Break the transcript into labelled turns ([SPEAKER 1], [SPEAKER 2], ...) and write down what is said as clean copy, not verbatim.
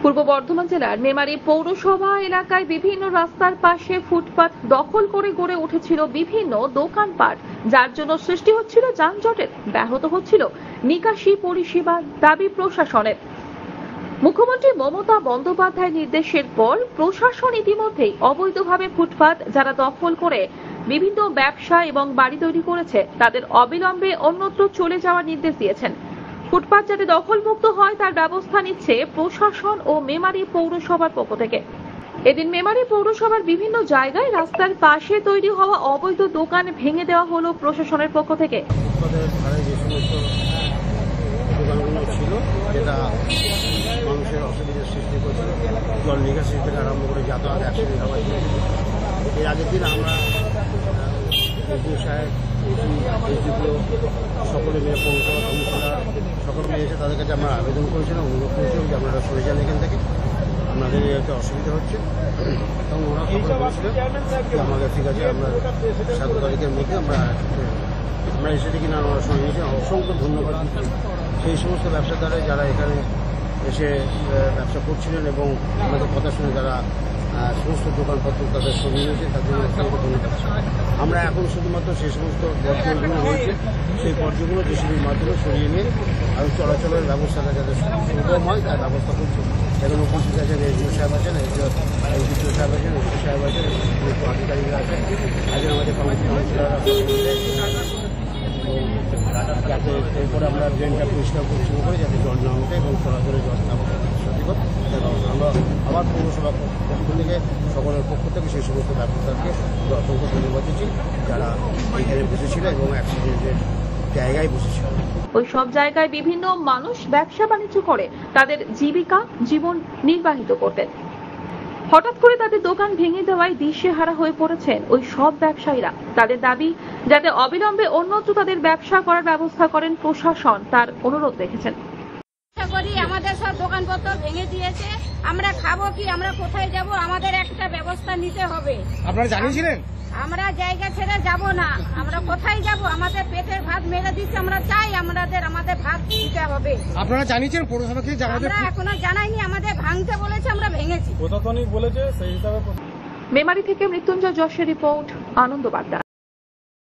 [SPEAKER 1] পূর্ব বর্ধমান জেলার মেমারি পৌরসভা এলাকায় বিভিন্ন রাস্তার পাশে ফুটপাত দখল করে গড়ে উঠেছিল বিভিন্ন দোকানপাট, যার জন্য সৃষ্টি হচ্ছিল যানজটের, ব্যাহত হচ্ছিল নিকাশি পরিষেবা। দাবি প্রশাসনের। মুখ্যমন্ত্রী মমতা বন্দ্যোপাধ্যায়ের নির্দেশের পর প্রশাসন ইতিমধ্যেই অবৈধভাবে ফুটপাত যারা দখল করে বিভিন্ন ব্যবসা এবং বাড়ি তৈরি করেছে তাদের অবিলম্বে অন্যত্র চলে যাওয়ার নির্দেশ দিয়েছেন। ফুটপাত যাতে দখলমুক্ত হয় তার ব্যবস্থা নিচ্ছে প্রশাসন ও মেমারি পৌরসভার পক্ষ থেকে। এদিন মেমারি পৌরসভার বিভিন্ন জায়গায় রাস্তার পাশে তৈরি হওয়া অবৈধ দোকান ভেঙে দেওয়া হলো প্রশাসনের পক্ষ থেকে।
[SPEAKER 2] ছিল যেটা মানুষের অসুবিধার সৃষ্টি করছিল, জল নিকাশি থেকে আরম্ভ করে যাতায়াত অ্যাক্সিডেন্ট হওয়ার জন্য। এর আগের দিন আমরা এসডিও সাহেব, এসডিপিও সকলে মিলে পৌরসভা কমিশনার সকলে মিলে এসে তাদের কাছে আমরা আবেদন করেছিলাম, অনুরোধ করেছিলাম যে আপনারা সরে যান এখান থেকে, আপনাদের একটা অসুবিধা হচ্ছে। এবং ওরা সকলে বলেছিল যে আমাদের ঠিক আছে, আমরা 7 তারিখের মধ্যে আমরা এসে দেখি না, আমরা সঙ্গে এসে অসংখ্য ধন্যবাদ দিচ্ছি সেই সমস্ত ব্যবসাদারা যারা এখানে এসে ব্যবসা করছিলেন এবং আমাদের কথা শুনে যারা সমস্ত দোকানপত্র তাদের সরিয়ে নিয়েছে, তার জন্য অসংখ্য ধন্যবাদ। আমরা এখন শুধুমাত্র সেই সমস্ত বর্জ্যগুলো রয়েছে সেই বর্জ্যগুলো জেসিবির মাধ্যমে সরিয়ে নিয়ে আর চলাচলের ব্যবস্থাটা যাতে সুগম হয় তার ব্যবস্থা করছি। এখানে উপস্থিত আছেন এসডিও সাহেব আছেন, এসডিপিও সাহেব আছেন, এসডি সাহেব আছেন, আধিকারিকরা আছেন, আছেন আমাদের কাউন্সিলররা, যাতে এরপরে আমরা ড্রেনটা পরিষ্কার পরিচ্ছন্ন করে যাতে জল না ওঠে এবং চলাচলের ব্যবস্থা সঠিক হয়। আমরা আবার পৌরসভা পক্ষ থেকে সকলের পক্ষ থেকে সেই সমস্ত ব্যবস্থাকে অসংখ্য ধন্যবাদ দিচ্ছি যারা এইখানে বসেছিল এবং অ্যাক্সিডেন্টের জায়গায় বসেছিল।
[SPEAKER 1] ওই সব জায়গায় বিভিন্ন মানুষ ব্যবসা বাণিজ্য করে তাদের জীবন নির্বাহিত করতেন। হঠাৎ করে তাদের দোকান ভেঙে দেওয়ায় দিশেহারা হয়ে পড়েছেন ওই সব ব্যবসায়ীরা। তাদের দাবি যাতে অবিলম্বে অন্যত্র তাদের ব্যবসা করার ব্যবস্থা করেন প্রশাসন, তার অনুরোধ রেখেছেন।
[SPEAKER 3] আমাদের সব দোকানপত্র ভেঙে দিয়েছে, আমরা খাবো কি, আমরা কোথায় যাব, আমাদের একটা ব্যবস্থা নিতে হবে।
[SPEAKER 4] আপনারা জানিয়েছিলেন?
[SPEAKER 3] আমরা জায়গা ছেড়ে যাব না, আমরা কোথায় যাব, আমাদের পেটের ভাত মেরে দিচ্ছে, আমরা চাই আমাদের ভাত দিতে হবে।
[SPEAKER 4] আপনারা জানিয়েছেন পৌরসভাকে?
[SPEAKER 3] আমরা এখনো জানাইনি, আমাদের ভাঙতে বলেছে, আমরা ভেঙেছি।
[SPEAKER 4] প্রশাসনিক বলেছে সেই হিসাবে।
[SPEAKER 1] মেমারি থেকে মৃত্যুঞ্জয় যশের রিপোর্ট, আনন্দ বার্তা।